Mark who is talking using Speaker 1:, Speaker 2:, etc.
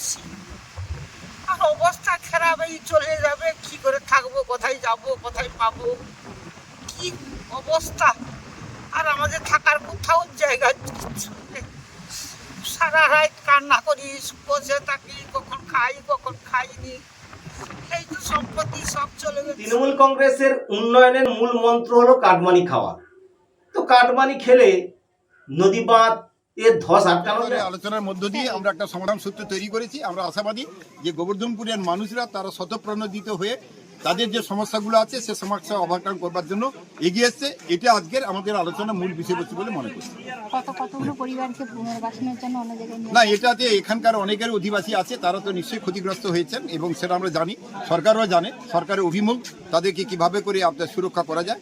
Speaker 1: এসছি, আর অবস্থা খারাপ, এই চলে যাবে, কি করে থাকবো, কোথায় যাব, কোথায় পাবো, কি অবস্থা। আর আমাদের থাকার কোথাও জায়গা কিছু নেই। সারা রাত কান্না করি, বসে থাকি, কখন খাই কখন খাইনি, এই তো সম্পত্তি সব চলে গেছে।
Speaker 2: তৃণমূল কংগ্রেসের উন্নয়নের মূল মন্ত্র হলো কাটমানি খাওয়া। তো কাটমানি খেলে নদী বাঁধ এর ধস আটকানো যায়।
Speaker 3: আলোচনার মধ্য দিয়ে আমরা একটা সমাধান সূত্র তৈরি করেছি। আমরা আশাবাদী যে গোবর্ধনপুরের মানুষরা তারা স্বতঃপ্রণোদিত হয়ে তাদের যে সমস্যাগুলো আছে সে সমস্যা ওভারকাম করবার জন্য এগিয়ে এসছে। এটা আজকের আমাদের আলোচনার মূল বিষয়বস্তু বলে মনে করছি।
Speaker 4: কতগুলো পরিবারকে পুনর্বাসনের জন্য অন্য জায়গায়
Speaker 3: না, এটাতে এখানকার অনেকের অধিবাসী আছে, তারা তো নিশ্চয়ই ক্ষতিগ্রস্ত হয়েছেন এবং সেটা আমরা জানি, সরকারও জানে। সরকারের অভিমুখ তাদেরকে কিভাবে করে আপনার সুরক্ষা করা যায়